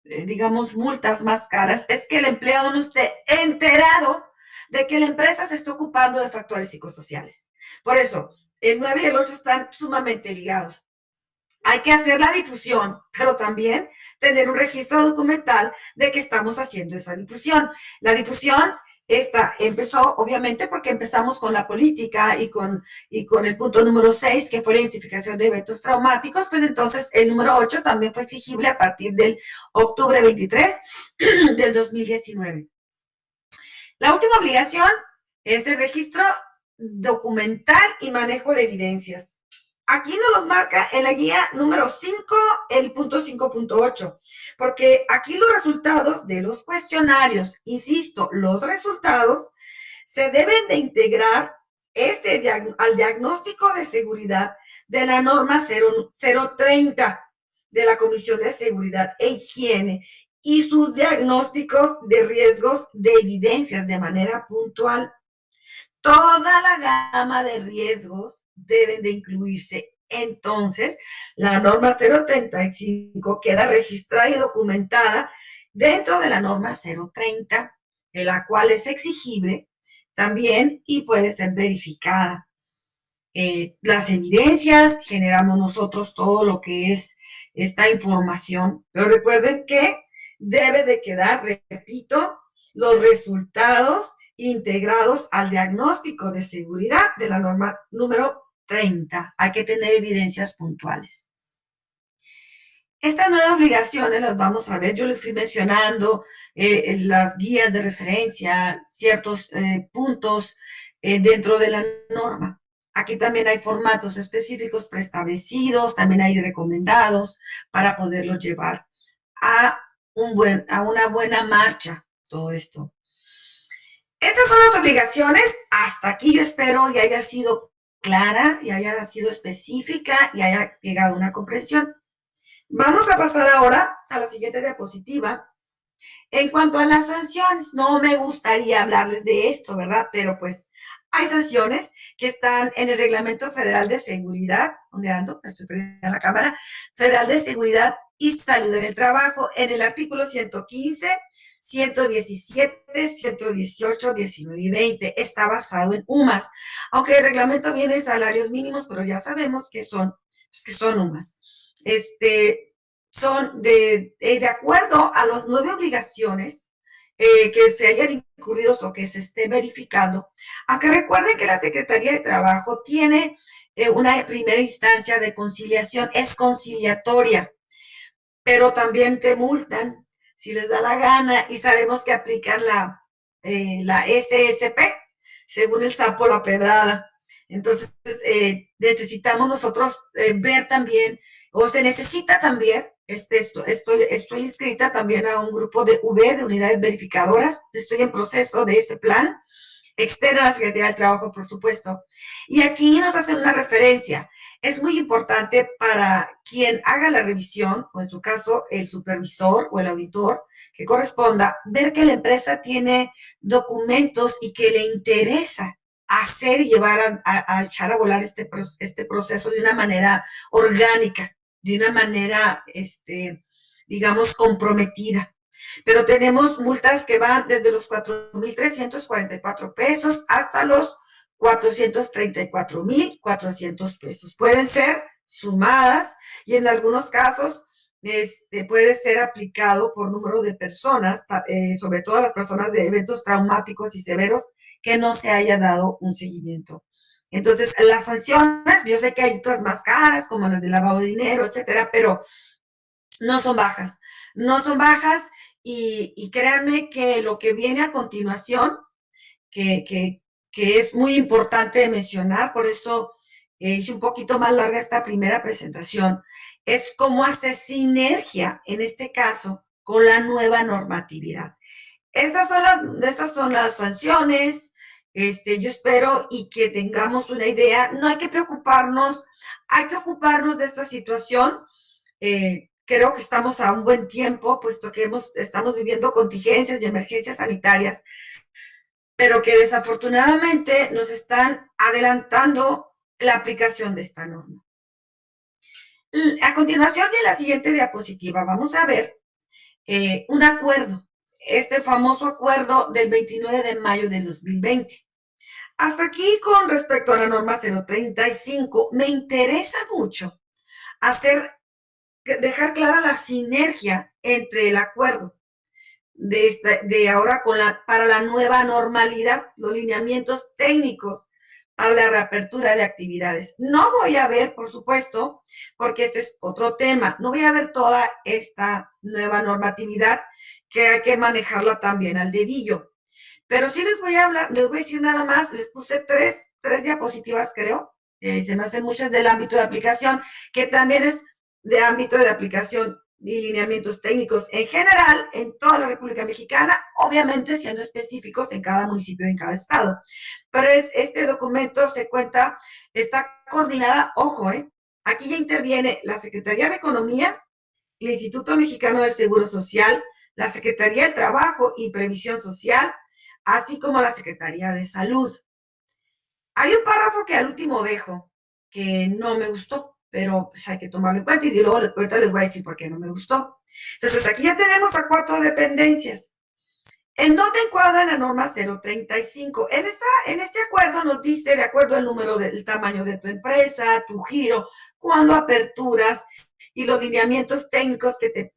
digamos, multas más caras es que el empleado no esté enterado de que la empresa se está ocupando de factores psicosociales. Por eso, el 9 y el 8 están sumamente ligados. Hay que hacer la difusión, pero también tener un registro documental de que estamos haciendo esa difusión. La difusión empezó, obviamente, porque empezamos con la política y con el punto número 6, que fue la identificación de eventos traumáticos, pues entonces el número 8 también fue exigible a partir del octubre 23 del 2019. La última obligación es el registro documental y manejo de evidencias. Aquí nos los marca en la guía número 5, el punto 5.8, porque aquí los resultados de los cuestionarios, insisto, los resultados se deben de integrar al diagnóstico de seguridad de la norma 030 de la Comisión de Seguridad e Higiene y sus diagnósticos de riesgos de evidencias de manera puntual. Toda la gama de riesgos deben de incluirse. Entonces, la norma 035 queda registrada y documentada dentro de la norma 030, en la cual es exigible también y puede ser verificada. Las evidencias, generamos nosotros todo lo que es esta información, pero recuerden que debe de quedar, repito, los resultados integrados al diagnóstico de seguridad de la norma número 30. Hay que tener evidencias puntuales. Estas nuevas obligaciones las vamos a ver, yo les fui mencionando en las guías de referencia, ciertos puntos dentro de la norma. Aquí también hay formatos específicos preestablecidos, también hay recomendados para poderlos llevar a una buena marcha, todo esto. Estas son las obligaciones. Hasta aquí yo espero y haya sido clara, y haya sido específica y haya llegado a una comprensión. Vamos a pasar ahora a la siguiente diapositiva. En cuanto a las sanciones, no me gustaría hablarles de esto, ¿verdad? Pero pues hay sanciones que están en el Reglamento Federal de Seguridad, ¿dónde ando? Estoy perdida en la cámara, Federal de Seguridad y Salud en el Trabajo, en el artículo 115, 117, 118, 19 y 20. Está basado en UMAS, aunque el reglamento viene en salarios mínimos, pero ya sabemos que son UMAS. Son de acuerdo a las 9 obligaciones que se hayan incurridos o que se esté verificando. Aunque recuerden que la Secretaría de Trabajo tiene una primera instancia de conciliación, es conciliatoria, pero también te multan si les da la gana y sabemos que aplican la SSP, según el sapo la pedrada. Entonces, necesitamos nosotros ver también, o se necesita también, estoy inscrita también a un grupo de V, de unidades verificadoras, estoy en proceso de ese plan, externa a la Secretaría del Trabajo, por supuesto. Y aquí nos hacen una referencia. Es muy importante para quien haga la revisión, o en su caso, el supervisor o el auditor que corresponda, ver que la empresa tiene documentos y que le interesa hacer y llevar a echar a volar este proceso de una manera orgánica, de una manera, digamos, comprometida. Pero tenemos multas que van desde los 4,344 pesos hasta los 434,400 pesos. Pueden ser sumadas y en algunos casos puede ser aplicado por número de personas, sobre todo las personas de eventos traumáticos y severos que no se haya dado un seguimiento. Entonces, las sanciones, yo sé que hay otras más caras, como las de lavado de dinero, etcétera, pero no son bajas. No son bajas y créanme que lo que viene a continuación, que, que, que es muy importante mencionar, por eso hice un poquito más larga esta primera presentación, es cómo hacer sinergia, en este caso, con la nueva normatividad. Estas son las sanciones. Yo espero y que tengamos una idea. No hay que preocuparnos, hay que ocuparnos de esta situación. Creo que estamos a un buen tiempo, puesto que estamos viviendo contingencias y emergencias sanitarias, pero que desafortunadamente nos están adelantando la aplicación de esta norma. A continuación, y en la siguiente diapositiva, vamos a ver un acuerdo, este famoso acuerdo del 29 de mayo del 2020. Hasta aquí con respecto a la norma 035, me interesa mucho dejar clara la sinergia entre el acuerdo de ahora para la nueva normalidad, los lineamientos técnicos para la reapertura de actividades. No voy a ver, por supuesto, porque este es otro tema, no voy a ver toda esta nueva normatividad que hay que manejarla también al dedillo. Pero sí les voy a hablar, les voy a decir nada más, les puse tres diapositivas, creo, se me hacen muchas del ámbito de aplicación, que también es de ámbito de aplicación y lineamientos técnicos en general en toda la República Mexicana, obviamente siendo específicos en cada municipio y en cada estado. Pero este documento está coordinada, ojo, aquí ya interviene la Secretaría de Economía, el Instituto Mexicano del Seguro Social, la Secretaría del Trabajo y Previsión Social, así como la Secretaría de Salud. Hay un párrafo que al último dejo, que no me gustó, pero pues hay que tomarlo en cuenta y luego ahorita les voy a decir por qué no me gustó. Entonces, aquí ya tenemos a 4 dependencias. ¿En dónde encuadra la norma 035? En este acuerdo nos dice, de acuerdo al número del tamaño de tu empresa, tu giro, cuándo aperturas y los lineamientos técnicos que te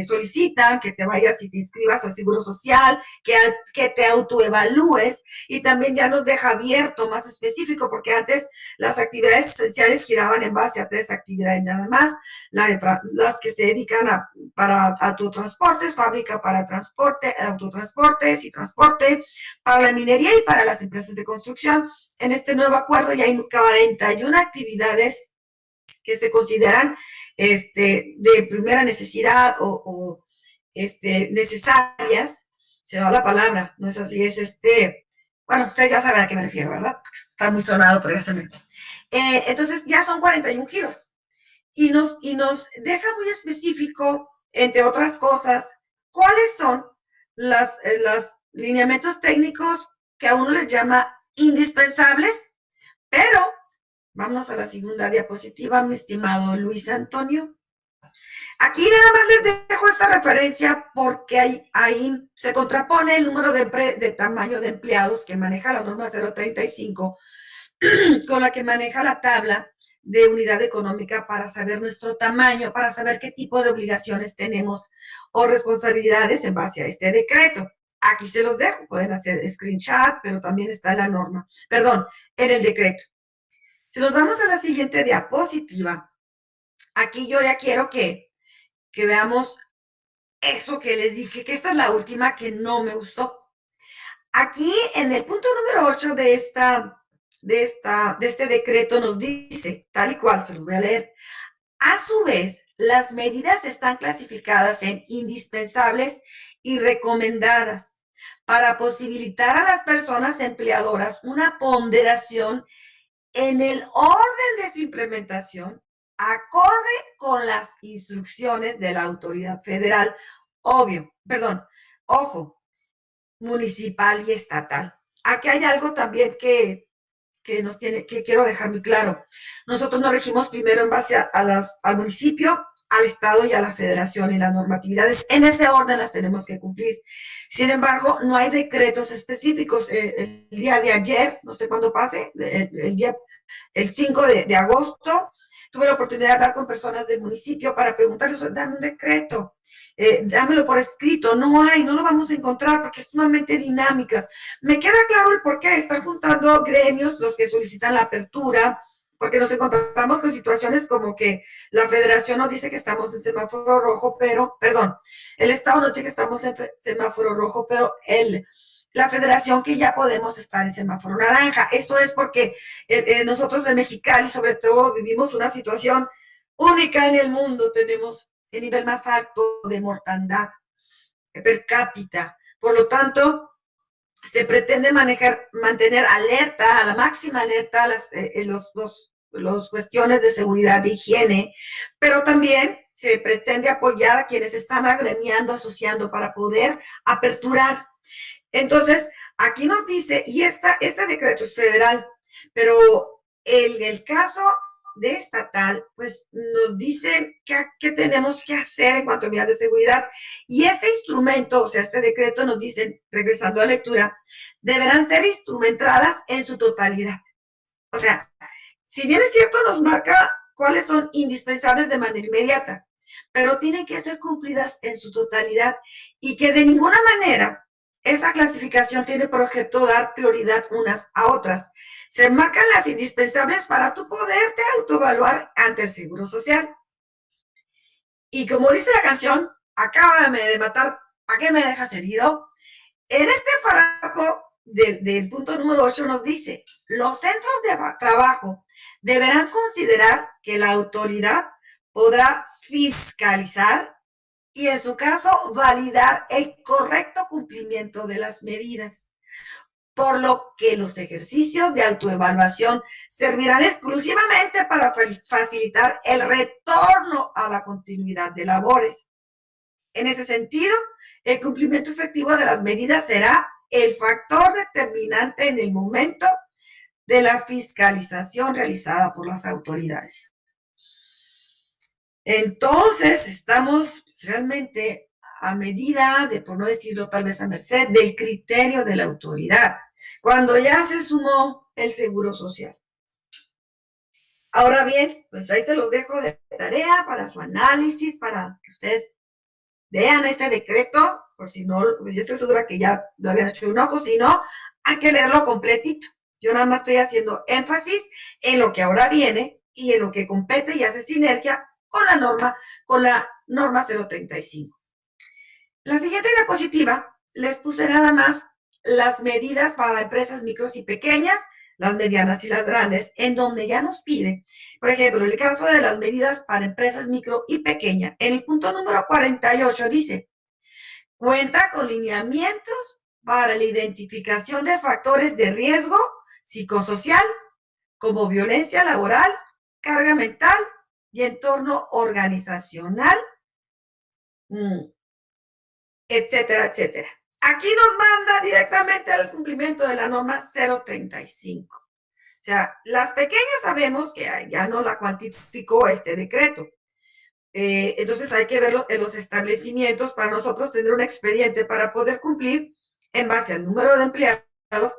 solicitan, que te vayas y te inscribas al Seguro Social, que te autoevalúes, y también ya nos deja abierto, más específico, porque antes las actividades esenciales giraban en base a 3 actividades nada más, las que se dedican para autotransportes, fábrica para transporte, autotransportes y transporte, para la minería y para las empresas de construcción. En este nuevo acuerdo ya hay 41 actividades que se consideran de primera necesidad o necesarias, se va la palabra, no es así, bueno, ustedes ya saben a qué me refiero, ¿verdad? Está muy sonado, pero ya se me... entonces ya son 41 giros y nos deja muy específico, entre otras cosas, cuáles son los lineamientos técnicos que a uno les llama indispensables, pero vamos a la segunda diapositiva, mi estimado Luis Antonio. Aquí nada más les dejo esta referencia porque ahí se contrapone el número de tamaño de empleados que maneja la norma 035 con la que maneja la tabla de unidad económica para saber nuestro tamaño, para saber qué tipo de obligaciones tenemos o responsabilidades en base a este decreto. Aquí se los dejo, pueden hacer screenshot, pero también está en la norma, perdón, en el decreto. Si nos vamos a la siguiente diapositiva, aquí yo ya quiero que veamos eso que les dije, que esta es la última que no me gustó. Aquí en el punto número 8 de este decreto nos dice, tal y cual, se los voy a leer. A su vez, las medidas están clasificadas en indispensables y recomendadas para posibilitar a las personas empleadoras una ponderación en el orden de su implementación acorde con las instrucciones de la autoridad federal, ojo, municipal y estatal. Aquí hay algo también que quiero dejar muy claro. Nosotros nos regimos primero en base al municipio, al estado y a la federación, y las normatividades en ese orden las tenemos que cumplir. Sin embargo, no hay decretos específicos. El día de ayer, no sé cuándo pase, el 5 de agosto, tuve la oportunidad de hablar con personas del municipio para preguntarles, dame un decreto, dámelo por escrito. No hay, no lo vamos a encontrar porque es sumamente dinámicas. Me queda claro el por qué están juntando gremios los que solicitan la apertura, porque nos encontramos con situaciones como que la federación nos dice que estamos en semáforo rojo, pero, perdón, el estado nos dice que estamos en semáforo rojo, pero la federación que ya podemos estar en semáforo naranja. Esto es porque nosotros en Mexicali, sobre todo, vivimos una situación única en el mundo. Tenemos el nivel más alto de mortandad per cápita. Por lo tanto, se pretende mantener alerta, a la máxima alerta, los cuestiones de seguridad, de higiene, pero también se pretende apoyar a quienes están agremiando, asociando para poder aperturar. Entonces, aquí nos dice, y este decreto es federal, pero el caso de estatal, pues nos dice qué tenemos que hacer en cuanto a medidas de seguridad. Y este instrumento, o sea, este decreto nos dice, regresando a la lectura, deberán ser instrumentadas en su totalidad. O sea, si bien es cierto, nos marca cuáles son indispensables de manera inmediata, pero tienen que ser cumplidas en su totalidad y que de ninguna manera esa clasificación tiene por objeto dar prioridad unas a otras. Se marcan las indispensables para tú poderte autoevaluar ante el Seguro Social. Y como dice la canción, acábame de matar, ¿para qué me dejas herido? En este párrafo del punto número 8 nos dice, los centros de trabajo deberán considerar que la autoridad podrá fiscalizar y en su caso validar el correcto cumplimiento de las medidas, por lo que los ejercicios de autoevaluación servirán exclusivamente para facilitar el retorno a la continuidad de labores. En ese sentido, el cumplimiento efectivo de las medidas será el factor determinante en el momento de la fiscalización realizada por las autoridades. Entonces, estamos realmente a medida de, por no decirlo tal vez a merced, del criterio de la autoridad, cuando ya se sumó el Seguro Social. Ahora bien, pues ahí se los dejo de tarea para su análisis, para que ustedes vean este decreto, por si no, yo estoy segura que ya lo habían hecho un ojo, si no, hay que leerlo completito. Yo nada más estoy haciendo énfasis en lo que ahora viene y en lo que compete y hace sinergia con la norma 035. La siguiente diapositiva les puse nada más las medidas para empresas micros y pequeñas, las medianas y las grandes, en donde ya nos pide, por ejemplo, el caso de las medidas para empresas micro y pequeñas, en el punto número 48 dice, cuenta con lineamientos para la identificación de factores de riesgo psicosocial, como violencia laboral, carga mental y entorno organizacional, etcétera, etcétera. Aquí nos manda directamente al cumplimiento de la norma 035. O sea, las pequeñas sabemos que ya no la cuantificó este decreto. Entonces hay que verlo en los establecimientos para nosotros tener un expediente para poder cumplir en base al número de empleados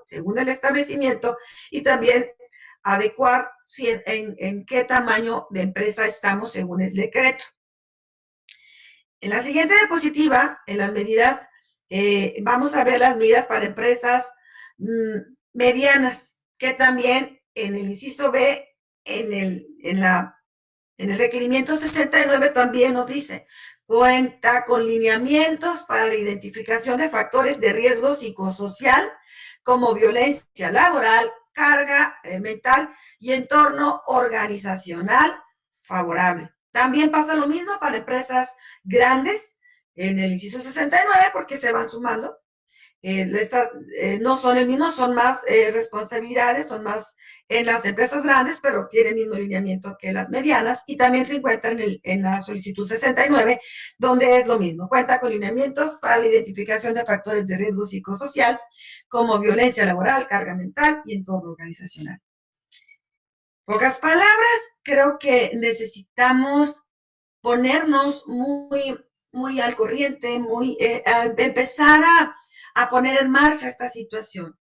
según el establecimiento y también adecuar en qué tamaño de empresa estamos según el decreto. En la siguiente diapositiva, en las medidas Vamos a ver las medidas para empresas medianas, que también en el inciso B, en el requerimiento 69 también nos dice, cuenta con lineamientos para la identificación de factores de riesgo psicosocial como violencia laboral, carga mental y entorno organizacional favorable. También pasa lo mismo para empresas grandes en el inciso 69 porque se van sumando no son el mismo, son más responsabilidades, son más en las empresas grandes, pero tienen el mismo lineamiento que las medianas y también se encuentra en la solicitud 69, donde es lo mismo, cuenta con lineamientos para la identificación de factores de riesgo psicosocial como violencia laboral, carga mental y entorno organizacional. Pocas palabras, creo que necesitamos ponernos muy al corriente, empezar a poner en marcha esta situación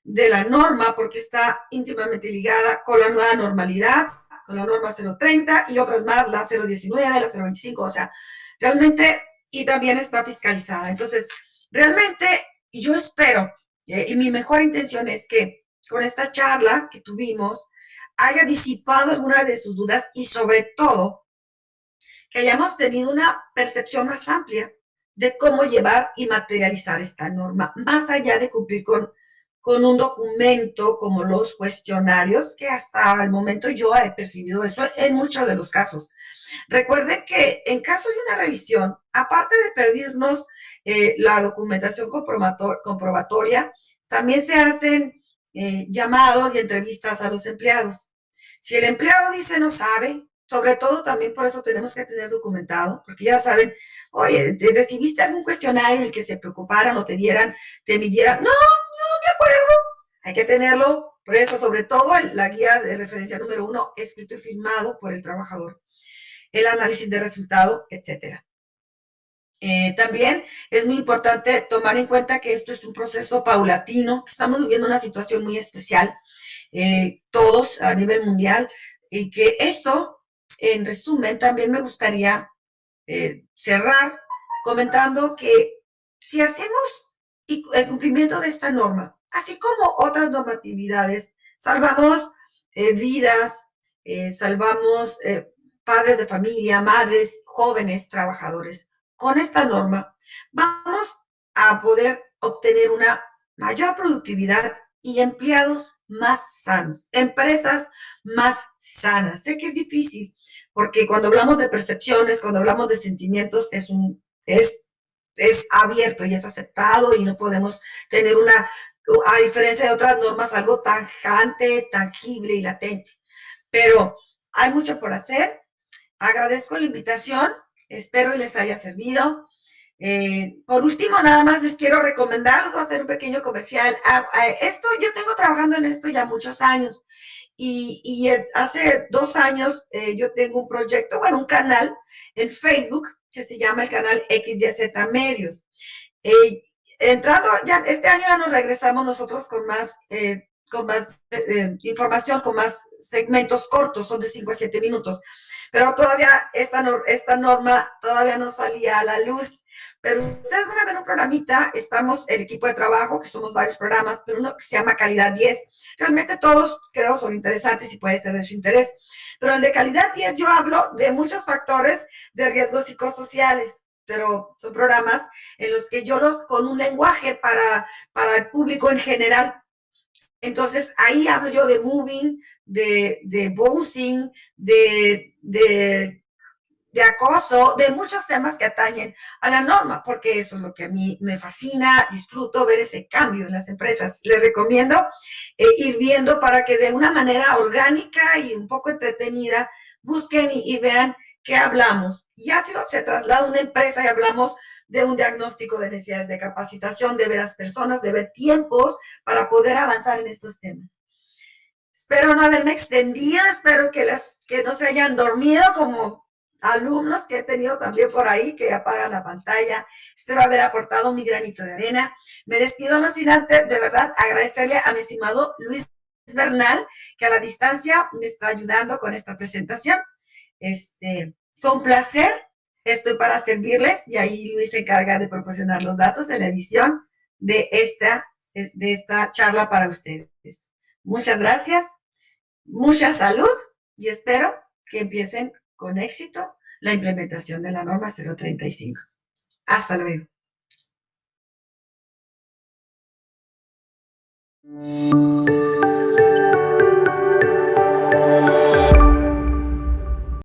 de la norma, porque está íntimamente ligada con la nueva normalidad, con la norma 030 y otras más, la 019, la 025, o sea, realmente, y también está fiscalizada. Entonces, realmente yo espero, y mi mejor intención es que con esta charla que tuvimos, haya disipado algunas de sus dudas y sobre todo que hayamos tenido una percepción más amplia de cómo llevar y materializar esta norma, más allá de cumplir con un documento como los cuestionarios, que hasta el momento yo he percibido eso en muchos de los casos. Recuerden que en caso de una revisión, aparte de pedirnos la documentación comprobatoria, también se hacen llamados y entrevistas a los empleados. Si el empleado dice no sabe, sobre todo también por eso tenemos que tener documentado, porque ya saben, oye, ¿recibiste algún cuestionario en el que se preocuparan o te midieran? No, me acuerdo. Hay que tenerlo, por eso, sobre todo la guía de referencia número 1, escrito y firmado por el trabajador, el análisis de resultado, etcétera. También es muy importante tomar en cuenta que esto es un proceso paulatino, estamos viviendo una situación muy especial, todos a nivel mundial, y que esto, en resumen, también me gustaría cerrar comentando que si hacemos el cumplimiento de esta norma, así como otras normatividades, salvamos vidas, salvamos padres de familia, madres, jóvenes, trabajadores. Con esta norma vamos a poder obtener una mayor productividad y empleados más sanos, empresas más sanas. Sé que es difícil, porque cuando hablamos de percepciones, cuando hablamos de sentimientos, es abierto y es aceptado y no podemos tener a diferencia de otras normas, algo tajante, tangible y latente. Pero hay mucho por hacer. Agradezco la invitación, espero y les haya servido. Por último, nada más les quiero recomendar, voy a hacer un pequeño comercial. Yo tengo trabajando en esto ya muchos años y hace 2 años yo tengo un proyecto, bueno, un canal en Facebook que se llama el canal XYZ Medios. Entrando ya, este año ya nos regresamos nosotros con más información, con más segmentos cortos, son de 5 a 7 minutos. Pero todavía esta norma todavía no salía a la luz. Pero ustedes van a ver un programita, estamos el equipo de trabajo, que somos varios programas, pero uno que se llama Calidad 10. Realmente todos creo son interesantes y puede ser de su interés. Pero el de Calidad 10 yo hablo de muchos factores de riesgos psicosociales, pero son programas en los que con un lenguaje para el público en general. Entonces, ahí hablo yo de moving, de boozing, de acoso, de muchos temas que atañen a la norma, porque eso es lo que a mí me fascina, disfruto ver ese cambio en las empresas. Les recomiendo ir viendo para que de una manera orgánica y un poco entretenida busquen y vean qué hablamos. Ya si se traslada a una empresa y hablamos de un diagnóstico de necesidades de capacitación, de ver a las personas, de ver tiempos para poder avanzar en estos temas. Espero no haberme extendido, espero que no se hayan dormido como alumnos que he tenido también por ahí, que apagan la pantalla. Espero haber aportado mi granito de arena. Me despido no sin antes, de verdad, agradecerle a mi estimado Luis Bernal, que a la distancia me está ayudando con esta presentación. Fue un placer Estoy para servirles y ahí Luis se encarga de proporcionar los datos de la edición de esta charla para ustedes. Muchas gracias, mucha salud y espero que empiecen con éxito la implementación de la norma 035. Hasta luego.